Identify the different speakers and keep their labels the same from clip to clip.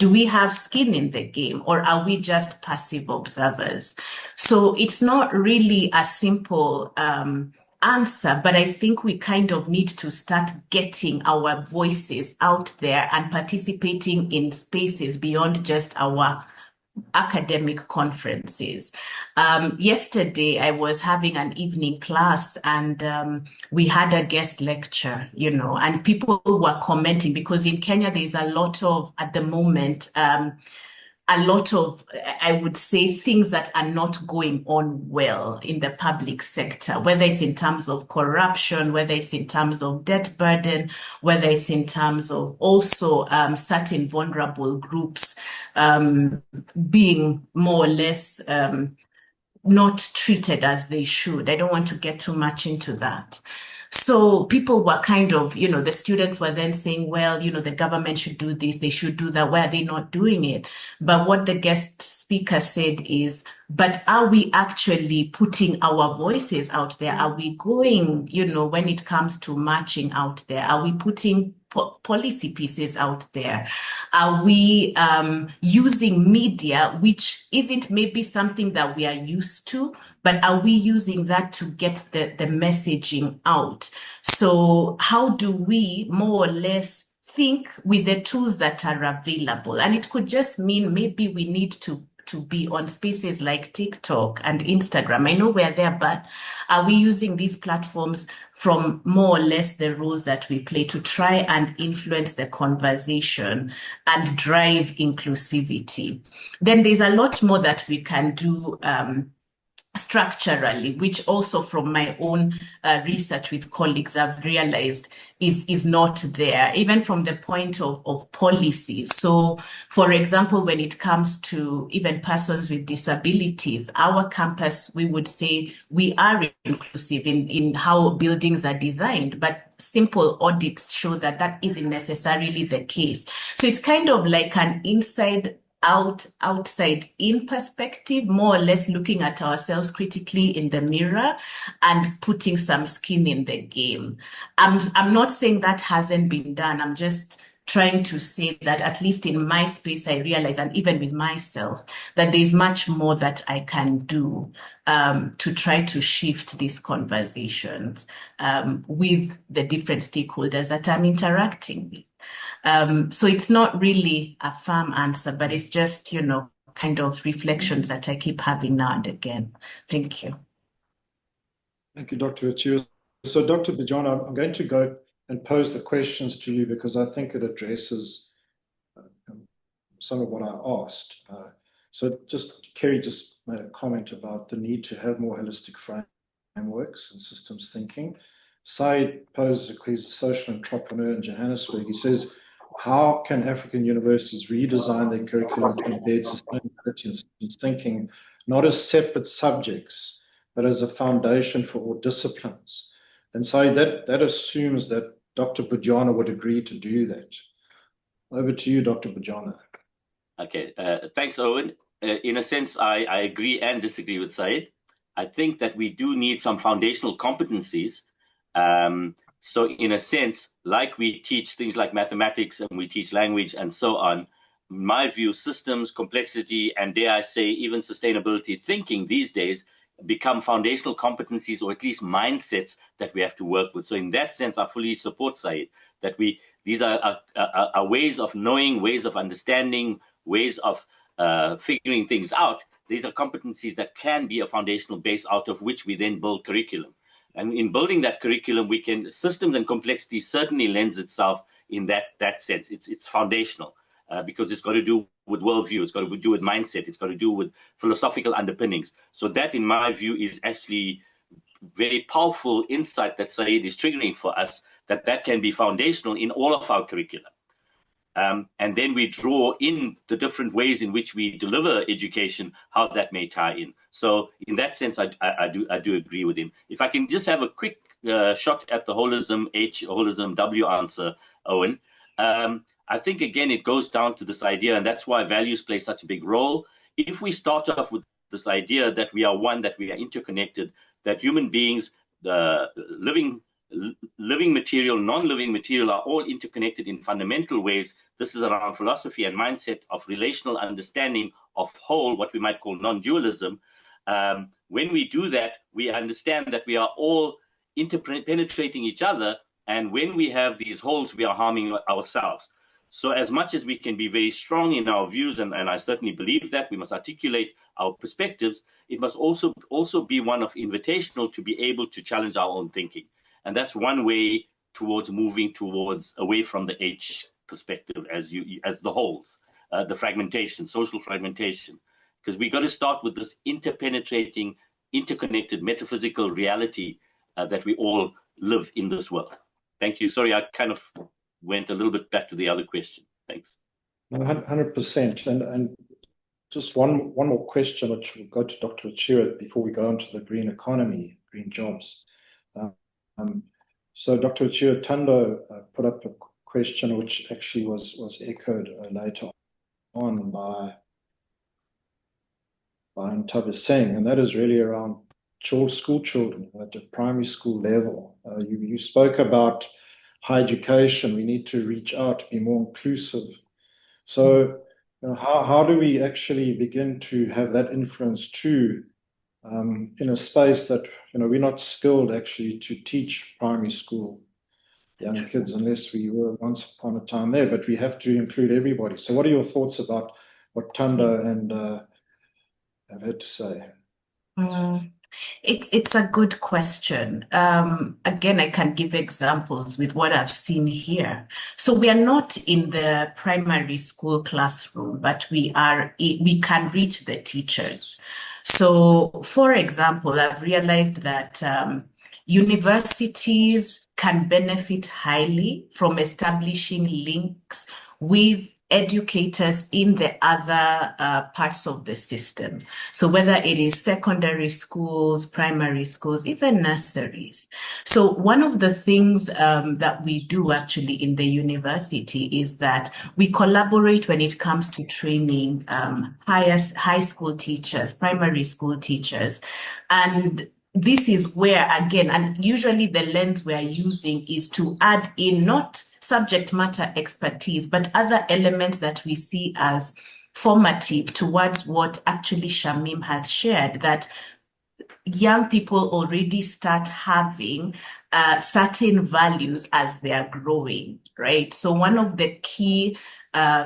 Speaker 1: Do we have skin in the game, or are we just passive observers? So it's not really a simple answer, but I think we kind of need to start getting our voices out there and participating in spaces beyond just our academic conferences. Yesterday, I was having an evening class and we had a guest lecture, and people were commenting because in Kenya, there's a lot of, at the moment, I would say, things that are not going on well in the public sector, whether it's in terms of corruption, whether it's in terms of debt burden, whether it's in terms of also certain vulnerable groups being more or less not treated as they should. I don't want to get too much into that. So people were kind of, the students were then saying, well, the government should do this, they should do that. Why are they not doing it? But what the guest speaker said is, but are we actually putting our voices out there? Are we going, when it comes to marching out there, are we putting policy pieces out there? Are we using media, which isn't maybe something that we are used to, but are we using that to get the messaging out? So how do we more or less think with the tools that are available? And it could just mean maybe we need to be on spaces like TikTok and Instagram. I know we're there, but are we using these platforms from more or less the roles that we play to try and influence the conversation and drive inclusivity? Then there's a lot more that we can do structurally, which also from my own research with colleagues I've realized is not there, even from the point of policy. So, for example, when it comes to even persons with disabilities, our campus, we would say we are inclusive in how buildings are designed, but simple audits show that that isn't necessarily the case. So it's kind of like an outside in perspective, more or less looking at ourselves critically in the mirror and putting some skin in the game. I'm not saying that hasn't been done. I'm just trying to say that at least in my space, I realize, and even with myself, that there's much more that I can do to try to shift these conversations with the different stakeholders that I'm interacting with. So it's not really a firm answer, but it's just, kind of reflections that I keep having now and again. Thank you.
Speaker 2: Thank you, Dr. Wachira. So, Dr. Bodhanya, I'm going to go and pose the questions to you because I think it addresses some of what I asked. So Kerry just made a comment about the need to have more holistic frameworks and systems thinking. Syed poses a question, he's a social entrepreneur in Johannesburg. He says, how can African universities redesign their curriculum to embed sustainability and systems thinking, not as separate subjects, but as a foundation for all disciplines? And so that assumes that Dr. Bodhanya would agree to do that. Over to you, Dr. Bodhanya.
Speaker 3: Okay, thanks, Owen. In a sense, I agree and disagree with Syed. I think that we do need some foundational competencies. So in a sense, like we teach things like mathematics and we teach language and so on, in my view, systems, complexity, and dare I say, even sustainability thinking these days become foundational competencies or at least mindsets that we have to work with. So in that sense, I fully support Syed that these are ways of knowing, ways of understanding, ways of figuring things out. These are competencies that can be a foundational base out of which we then build curriculum. And in building that curriculum, systems and complexity certainly lends itself in that sense. It's foundational because it's got to do with worldview, it's got to do with mindset, it's got to do with philosophical underpinnings. So that, in my view, is actually very powerful insight that Syed is triggering for us, that can be foundational in all of our curriculum. And then we draw in the different ways in which we deliver education, how that may tie in. So in that sense, I do agree with him. If I can just have a quick shot at the holism H, holism W answer, Owen. I think, again, it goes down to this idea, and that's why values play such a big role. If we start off with this idea that we are one, that we are interconnected, that human beings living living material, non-living material are all interconnected in fundamental ways. This is around philosophy and mindset of relational understanding of whole, what we might call non-dualism. When we do that, we understand that we are all interpenetrating each other, and when we have these wholes, we are harming ourselves. So as much as we can be very strong in our views, and I certainly believe that we must articulate our perspectives, it must also be one of invitational to be able to challenge our own thinking. And that's one way towards moving towards away from the H perspective as the wholes, the fragmentation, social fragmentation, because we got to start with this interpenetrating, interconnected metaphysical reality that we all live in this world. Thank you. Sorry, I kind of went a little bit back to the other question. Thanks.
Speaker 2: 100%. And just one more question, which will go to Dr. Wachira before we go on to the green economy, green jobs. So Dr. Wachira, Tando put up a question which actually was echoed later on by Ntabe Singh, and that is really around school children at the primary school level. You spoke about high education. We need to reach out, be more inclusive. So how do we actually begin to have that influence too, in a space that we're not skilled actually to teach primary school young kids, unless we were once upon a time there, but we have to include everybody. So what are your thoughts about what Tando and have had to say?
Speaker 1: It's a good question. Again, I can give examples with what I've seen here. So we are not in the primary school classroom, but we can reach the teachers. So, for example, I've realized that universities can benefit highly from establishing links with educators in the other parts of the system. So whether it is secondary schools, primary schools, even nurseries. So one of the things that we do actually in the university is that we collaborate when it comes to training high school teachers, primary school teachers, and this is where, again, and usually the lens we're using is to add in not subject matter expertise, but other elements that we see as formative towards what actually Shamim has shared, that young people already start having certain values as they are growing, right? So one of the key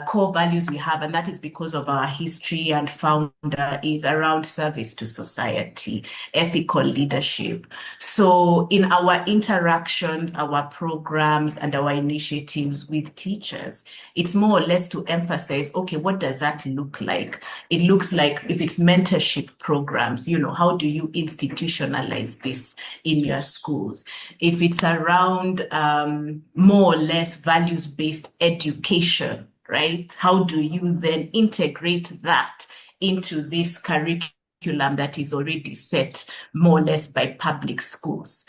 Speaker 1: core values we have, and that is because of our history and founder, is around service to society, ethical leadership. So in our interactions, our programs, and our initiatives with teachers, it's more or less to emphasize, okay, what does that look like? It looks like, if it's mentorship programs, how do you institutionalize this in your schools? If it's around more or less values-based education, right? How do you then integrate that into this curriculum that is already set more or less by public schools?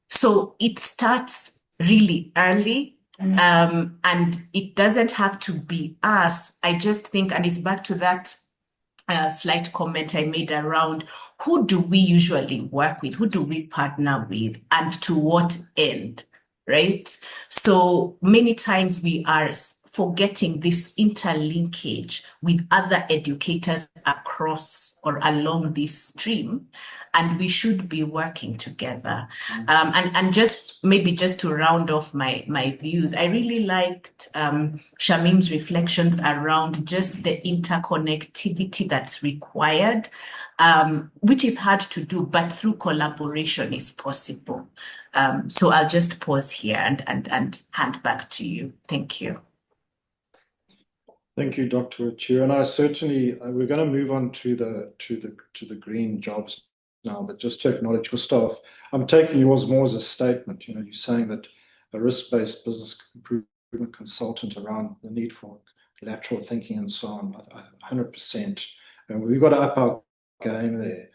Speaker 1: So it starts really early, and it doesn't have to be us. I just think, and it's back to that slight comment I made around who do we usually work with, who do we partner with, and to what end, right? So many times we are forgetting this interlinkage with other educators across or along this stream, and we should be working together. And just to round off my views, I really liked Shamim's reflections around just the interconnectivity that's required, which is hard to do, but through collaboration is possible. So I'll just pause here and hand back to you. Thank you.
Speaker 2: Thank you, Dr. Wachira. And I certainly, we're going to move on to the green jobs now, but just to acknowledge, Gustav, I'm taking yours more as a statement. You're saying that a risk-based business improvement consultant around the need for lateral thinking and so on, 100%. And we've got to up our game there.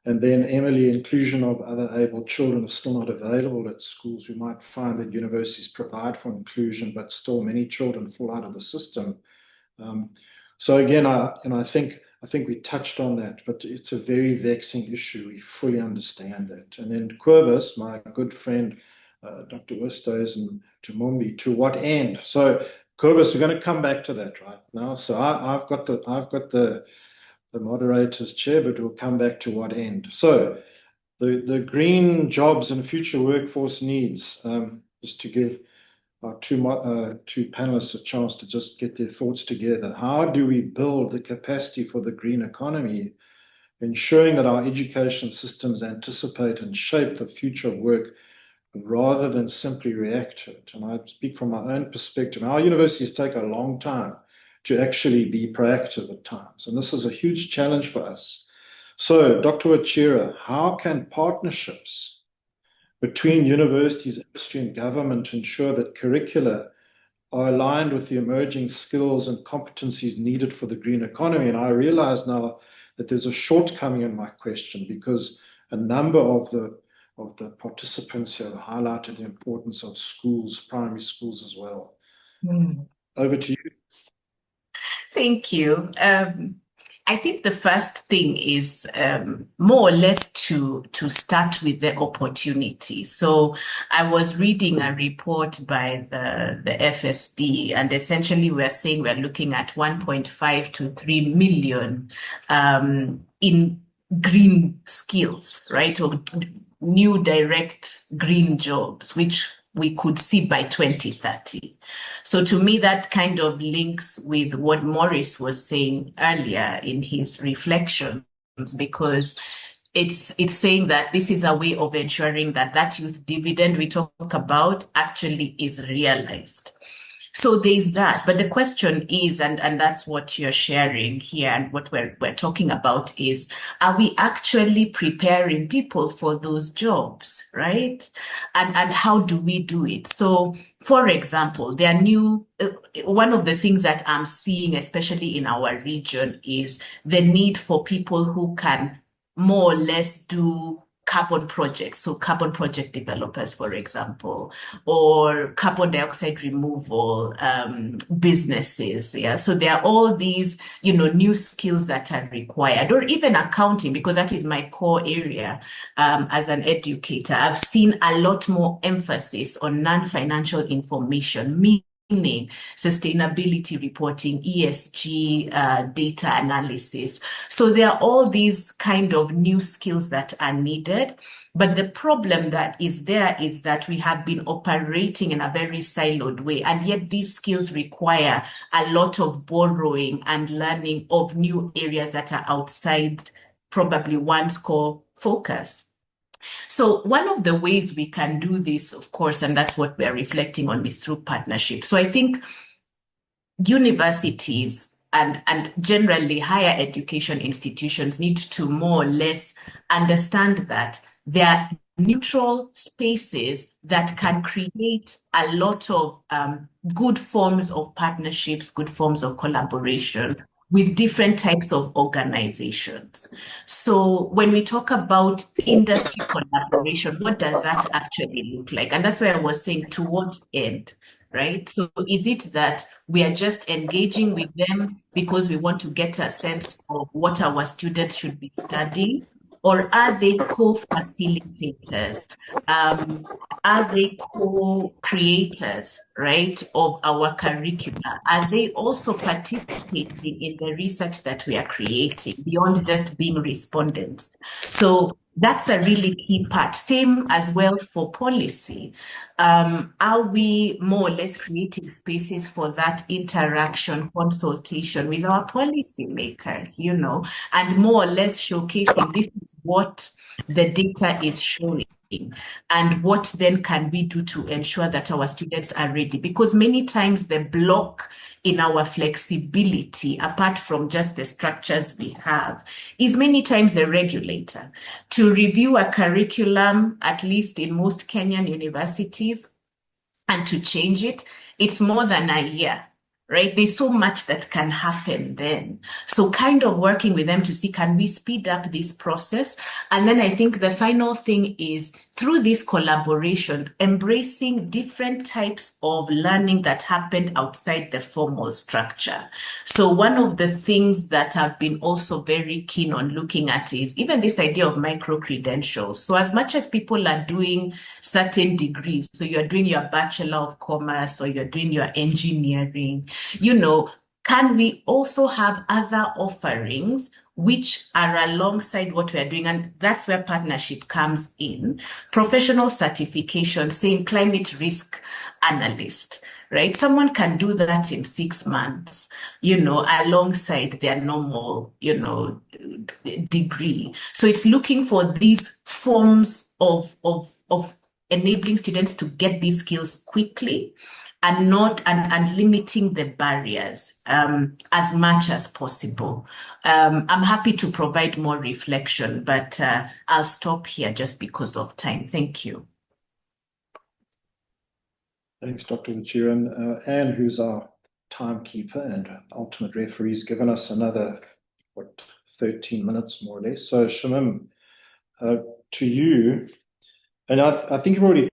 Speaker 2: And then, Emily, inclusion of other able children is still not available at schools. We might find that universities provide for inclusion, but still many children fall out of the system. So again, I think we touched on that, but it's a very vexing issue. We fully understand that. And then Querbus, my good friend, Dr. Oosthuizen and to Mumbi, to what end? So Querbus, we're going to come back to that right now. So I've got the moderator's chair, but we'll come back to what end. So the green jobs and future workforce needs, just to give our two panelists a chance to just get their thoughts together. How do we build the capacity for the green economy, ensuring that our education systems anticipate and shape the future of work rather than simply react to it? And I speak from my own perspective. Our universities take a long time to actually be proactive at times, and this is a huge challenge for us. So, Dr. Wachira, how can partnerships between universities, industry, and government ensure that curricula are aligned with the emerging skills and competencies needed for the green economy? And I realize now that there's a shortcoming in my question, because a number of the participants here have highlighted the importance of schools, primary schools as well. Over to you.
Speaker 1: Thank you. I think the first thing is more or less to start with the opportunity. So I was reading a report by the FSD, and essentially we're saying we're looking at 1.5 to 3 million in green skills, right? Or new direct green jobs, which we could see by 2030. So to me, that kind of links with what Maurice was saying earlier in his reflections, because it's saying that this is a way of ensuring that that youth dividend we talk about actually is realized. So there's that. But the question is, and that's what you're sharing here and what we're talking about is, are we actually preparing people for those jobs, right? And how do we do it? So, for example, there are new, one of the things that I'm seeing, especially in our region, is the need for people who can more or less do carbon projects, so carbon project developers, for example, or carbon dioxide removal businesses. Yeah, so there are all these, new skills that are required, or even accounting, because that is my core area as an educator. I've seen a lot more emphasis on non-financial information, meaning sustainability reporting, ESG data analysis. So there are all these kind of new skills that are needed. But the problem that is there is that we have been operating in a very siloed way. And yet these skills require a lot of borrowing and learning of new areas that are outside probably one's core focus. So one of the ways we can do this, of course, and that's what we're reflecting on, is through partnership. So I think universities and generally higher education institutions need to more or less understand that there are neutral spaces that can create a lot of good forms of partnerships, good forms of collaboration with different types of organizations. So when we talk about industry collaboration, what does that actually look like? And that's where I was saying, to what end, right? So is it that we are just engaging with them because we want to get a sense of what our students should be studying? Or are they co-facilitators? Are they co-creators, right, of our curricula? Are they also participating in the research that we are creating beyond just being respondents? So that's a really key part. Same as well for policy. Are we more or less creating spaces for that interaction, consultation with our policymakers, and more or less showcasing this is what the data is showing, and what then can we do to ensure that our students are ready? Because many times the block in our flexibility, apart from just the structures we have, is many times a regulator. To review a curriculum, at least in most Kenyan universities, and to change it, it's more than a year. Right? There's so much that can happen then. So kind of working with them to see, can we speed up this process? And then I think the final thing is through this collaboration, embracing different types of learning that happened outside the formal structure. So one of the things that I've been also very keen on looking at is even this idea of micro-credentials. So as much as people are doing certain degrees, so you're doing your Bachelor of Commerce or you're doing your engineering, can we also have other offerings which are alongside what we're doing? And that's where partnership comes in. Professional certification, saying climate risk analyst, right? Someone can do that in 6 months, alongside their normal, degree. So it's looking for these forms of enabling students to get these skills quickly and not and limiting the barriers as much as possible. I'm happy to provide more reflection, but I'll stop here just because of time. Thank you.
Speaker 2: Thanks, Dr. Wachira. And Anne, who's our timekeeper and ultimate referee, has given us another, 13 minutes more or less. So Shamim, to you, and I think you've already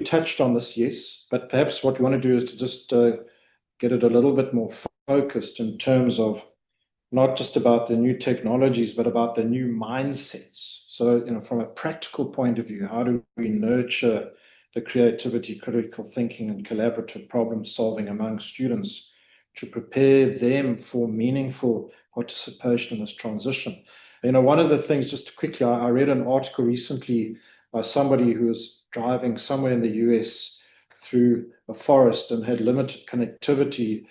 Speaker 2: touched on this, yes, but perhaps what we want to do is to just get it a little bit more focused in terms of not just about the new technologies, but about the new mindsets. So, from a practical point of view, how do we nurture the creativity, critical thinking, and collaborative problem solving among students to prepare them for meaningful participation in this transition? One of the things, just quickly, I read an article recently by somebody who was driving somewhere in the US through a forest and had limited connectivity.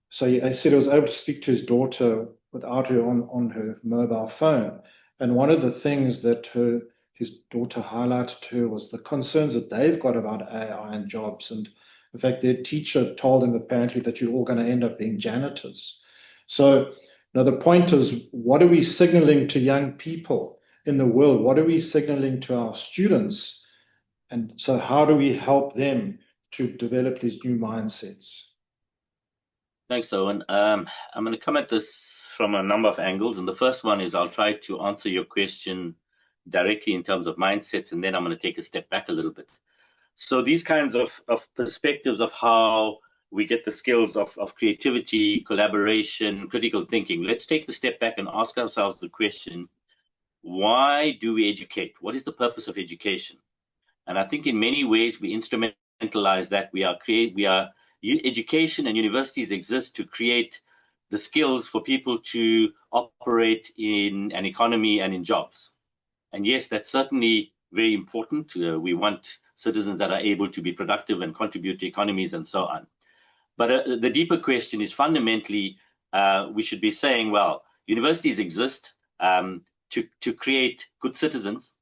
Speaker 2: So he said he was able to speak to his daughter without her on her mobile phone. And one of the things that his daughter highlighted to her was the concerns that they've got about AI and jobs. And in fact, their teacher told them apparently that you're all going to end up being janitors. So the point is, what are we signaling to young people in the world? What are we signaling to our students? And so how do we help them to develop these new mindsets?
Speaker 3: Thanks, Owen. I'm going to come at this from a number of angles. And the first one is I'll try to answer your question directly in terms of mindsets, and then I'm going to take a step back a little bit. So these kinds of perspectives of how we get the skills of creativity, collaboration, critical thinking. Let's take the step back and ask ourselves the question, why do we educate? What is the purpose of education? And I think in many ways we instrumentalize that. Education and universities exist to create the skills for people to operate in an economy and in jobs. And yes, that's certainly very important. We want citizens that are able to be productive and contribute to economies and so on. But the deeper question is fundamentally, we should be saying, well, universities exist to create good citizens,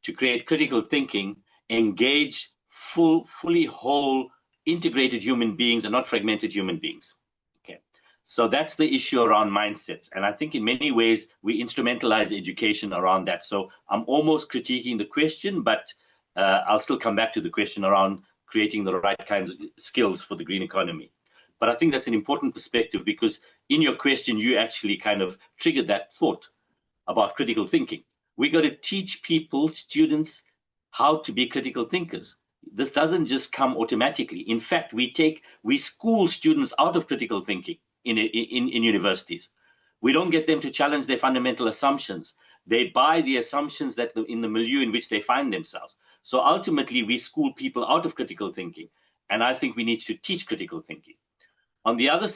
Speaker 3: to create critical thinking, engage fully whole, integrated human beings and not fragmented human beings. Okay, so that's the issue around mindsets. And I think in many ways, we instrumentalize education around that. So I'm almost critiquing the question, but I'll still come back to the question around creating the right kinds of skills for the green economy. But I think that's an important perspective because in your question, you actually kind of triggered that thought about critical thinking. We got to teach people, students, how to be critical thinkers. This doesn't just come automatically. In fact, we school students out of critical thinking in universities. We don't get them to challenge their fundamental assumptions. They buy the assumptions that in the milieu in which they find themselves. So ultimately, we school people out of critical thinking. And I think we need to teach critical thinking. On the other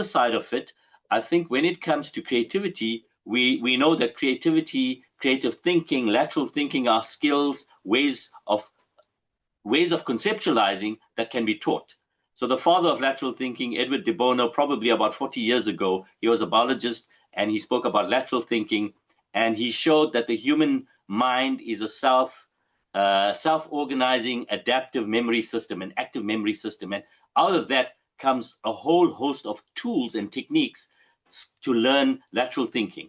Speaker 3: side of it, I think when it comes to creativity, we know that creativity, creative thinking, lateral thinking are skills, ways of conceptualizing that can be taught. So the father of lateral thinking, Edward de Bono, probably about 40 years ago, he was a biologist and he spoke about lateral thinking, and he showed that the human mind is a self-organizing adaptive memory system, an active memory system. And out of that comes a whole host of tools and techniques to learn lateral thinking.